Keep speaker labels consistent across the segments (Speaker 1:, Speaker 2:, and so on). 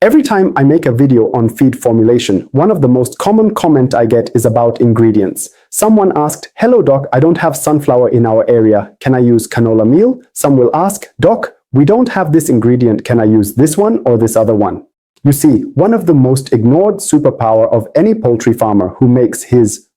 Speaker 1: Every time I make a video on feed formulation, one of the most common comment I get is about ingredients. Someone asked, "Hello doc, I don't have sunflower in our area. Can I use canola meal?" Some will ask, "Doc, we don't have this ingredient. Can I use this one or this other one?" You see, one of the most ignored superpower of any poultry farmer who makes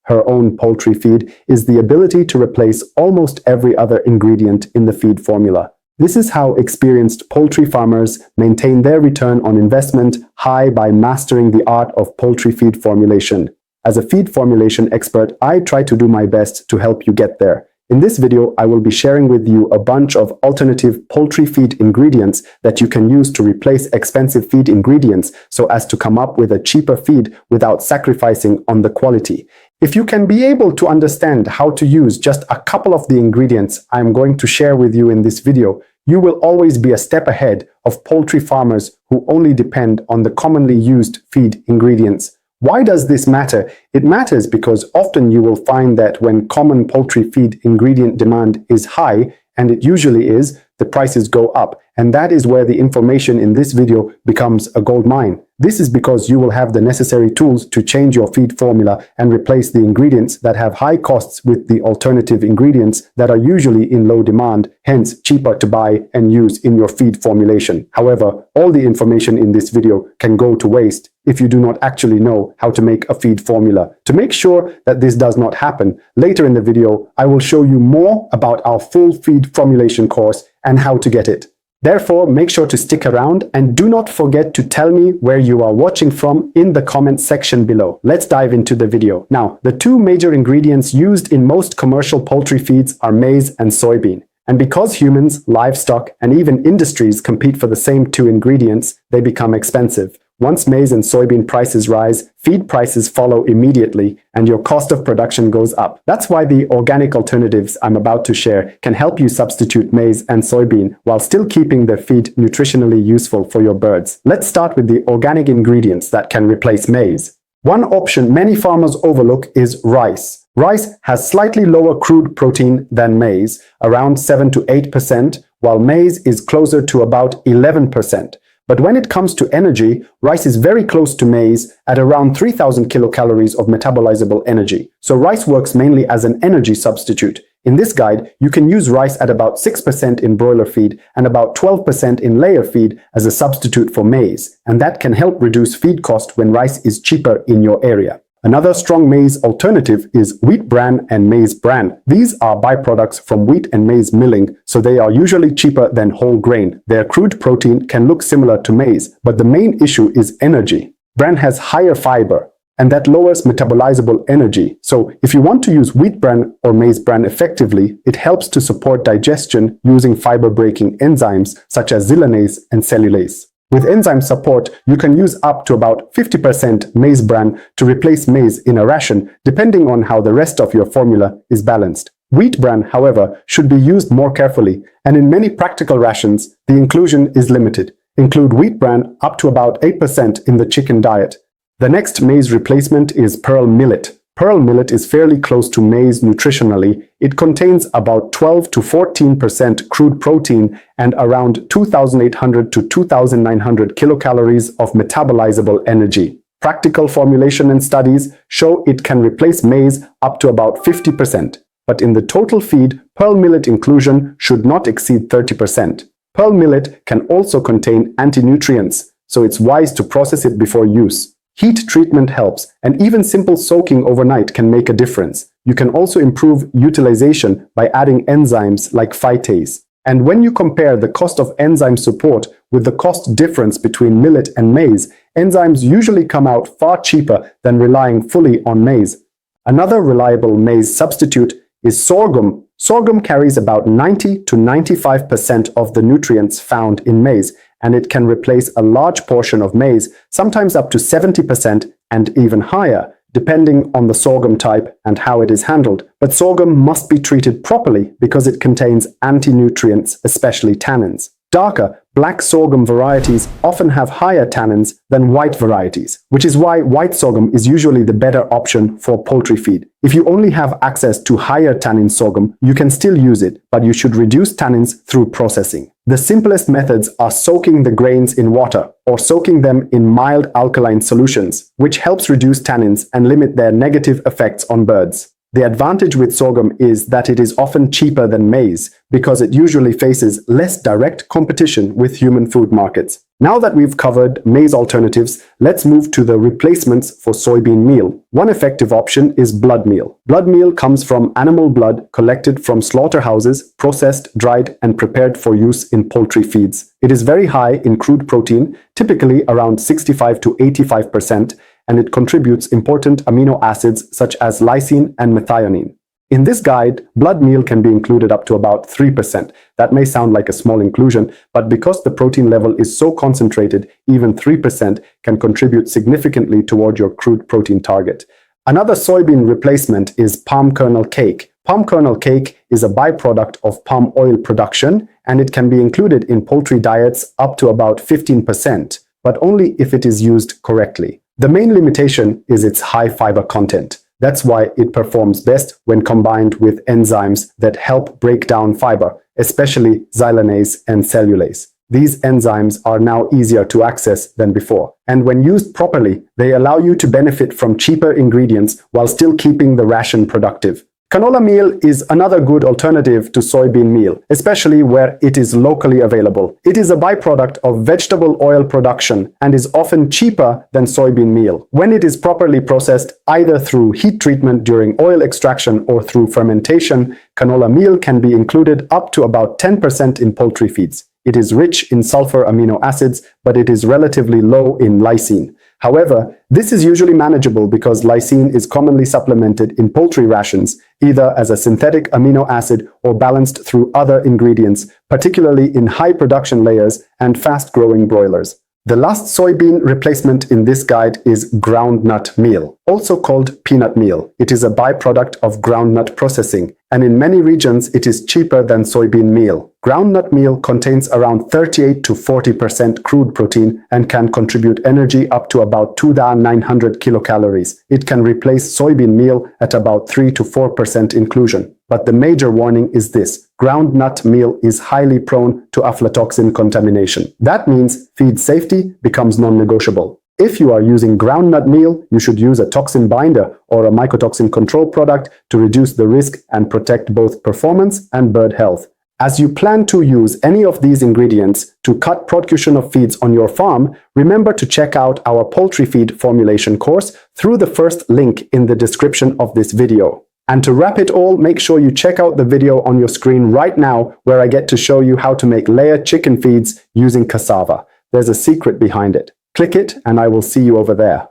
Speaker 1: her own poultry feed is the ability to replace almost every other ingredient in the feed formula. This is how experienced poultry farmers maintain their return on investment high by mastering the art of poultry feed formulation. As a feed formulation expert, I try to do my best to help you get there. In this video, I will be sharing with you a bunch of alternative poultry feed ingredients that you can use to replace expensive feed ingredients so as to come up with a cheaper feed without sacrificing on the quality. If you can be able to understand how to use just a couple of the ingredients I'm going to share with you in this video, you will always be a step ahead of poultry farmers who only depend on the commonly used feed ingredients. Why does this matter? It matters because often you will find that when common poultry feed ingredient demand is high, and it usually is, the prices go up. And that is where the information in this video becomes a gold mine. This is because you will have the necessary tools to change your feed formula and replace the ingredients that have high costs with the alternative ingredients that are usually in low demand, hence cheaper to buy and use in your feed formulation. However, all the information in this video can go to waste if you do not actually know how to make a feed formula. To make sure that this does not happen, later in the video, I will show you more about our full feed formulation course and how to get it. Therefore, make sure to stick around and do not forget to tell me where you are watching from in the comment section below. Let's dive into the video. Now, the two major ingredients used in most commercial poultry feeds are maize and soybean. And because humans, livestock, and even industries compete for the same two ingredients, they become expensive. Once maize and soybean prices rise, feed prices follow immediately, and your cost of production goes up. That's why the organic alternatives I'm about to share can help you substitute maize and soybean while still keeping the feed nutritionally useful for your birds. Let's start with the organic ingredients that can replace maize. One option many farmers overlook is rice. Rice has slightly lower crude protein than maize, around 7 to 8%, while maize is closer to about 11%. But when it comes to energy, rice is very close to maize at around 3,000 kilocalories of metabolizable energy. So rice works mainly as an energy substitute. In this guide, you can use rice at about 6% in broiler feed and about 12% in layer feed as a substitute for maize, and that can help reduce feed cost when rice is cheaper in your area. Another strong maize alternative is wheat bran and maize bran. These are byproducts from wheat and maize milling, so they are usually cheaper than whole grain. Their crude protein can look similar to maize, but the main issue is energy. Bran has higher fiber, and that lowers metabolizable energy. So if you want to use wheat bran or maize bran effectively, it helps to support digestion using fiber-breaking enzymes such as xylanase and cellulase. With enzyme support, you can use up to about 50% maize bran to replace maize in a ration, depending on how the rest of your formula is balanced. Wheat bran, however, should be used more carefully, and in many practical rations, the inclusion is limited. Include wheat bran up to about 8% in the chicken diet. The next maize replacement is pearl millet. Pearl millet is fairly close to maize nutritionally. It contains about 12 to 14% crude protein and around 2,800 to 2,900 kilocalories of metabolizable energy. Practical formulation and studies show it can replace maize up to about 50%. But in the total feed, pearl millet inclusion should not exceed 30%. Pearl millet can also contain anti-nutrients, so it's wise to process it before use. Heat treatment helps, and even simple soaking overnight can make a difference. You can also improve utilization by adding enzymes like phytase. And when you compare the cost of enzyme support with the cost difference between millet and maize, enzymes usually come out far cheaper than relying fully on maize. Another reliable maize substitute is sorghum. Sorghum carries about 90 to 95% of the nutrients found in maize, and it can replace a large portion of maize, sometimes up to 70% and even higher, depending on the sorghum type and how it is handled. But sorghum must be treated properly because it contains anti-nutrients, especially tannins. Darker, Black sorghum varieties often have higher tannins than white varieties, which is why white sorghum is usually the better option for poultry feed. If you only have access to higher tannin sorghum, you can still use it, but you should reduce tannins through processing. The simplest methods are soaking the grains in water or soaking them in mild alkaline solutions, which helps reduce tannins and limit their negative effects on birds. The advantage with sorghum is that it is often cheaper than maize because it usually faces less direct competition with human food markets. Now that we've covered maize alternatives, let's move to the replacements for soybean meal. One effective option is blood meal. Blood meal comes from animal blood collected from slaughterhouses, processed, dried, and prepared for use in poultry feeds. It is very high in crude protein, typically around 65 to 85%, and it contributes important amino acids such as lysine and methionine. In this guide, blood meal can be included up to about 3%. That may sound like a small inclusion, but because the protein level is so concentrated, even 3% can contribute significantly toward your crude protein target. Another soybean replacement is palm kernel cake. Palm kernel cake is a byproduct of palm oil production, and it can be included in poultry diets up to about 15%, but only if it is used correctly. The main limitation is its high fiber content. That's why it performs best when combined with enzymes that help break down fiber, especially xylanase and cellulase. These enzymes are now easier to access than before, and when used properly, they allow you to benefit from cheaper ingredients while still keeping the ration productive. Canola meal is another good alternative to soybean meal, especially where it is locally available. It is a byproduct of vegetable oil production and is often cheaper than soybean meal. When it is properly processed, either through heat treatment during oil extraction or through fermentation, canola meal can be included up to about 10% in poultry feeds. It is rich in sulfur amino acids, but it is relatively low in lysine. However, this is usually manageable because lysine is commonly supplemented in poultry rations, either as a synthetic amino acid or balanced through other ingredients, particularly in high production layers and fast-growing broilers. The last soybean replacement in this guide is groundnut meal, also called peanut meal. It is a byproduct of groundnut processing, and in many regions it is cheaper than soybean meal. Groundnut meal contains around 38 to 40% crude protein and can contribute energy up to about 2,900 kilocalories. It can replace soybean meal at about 3 to 4% inclusion. But the major warning is this: groundnut meal is highly prone to aflatoxin contamination. That means feed safety becomes non-negotiable. If you are using groundnut meal, you should use a toxin binder or a mycotoxin control product to reduce the risk and protect both performance and bird health. As you plan to use any of these ingredients to cut production of feeds on your farm, remember to check out our poultry feed formulation course through the first link in the description of this video. And to wrap it all, make sure you check out the video on your screen right now where I get to show you how to make layered chicken feeds using cassava. There's a secret behind it. Click it and I will see you over there.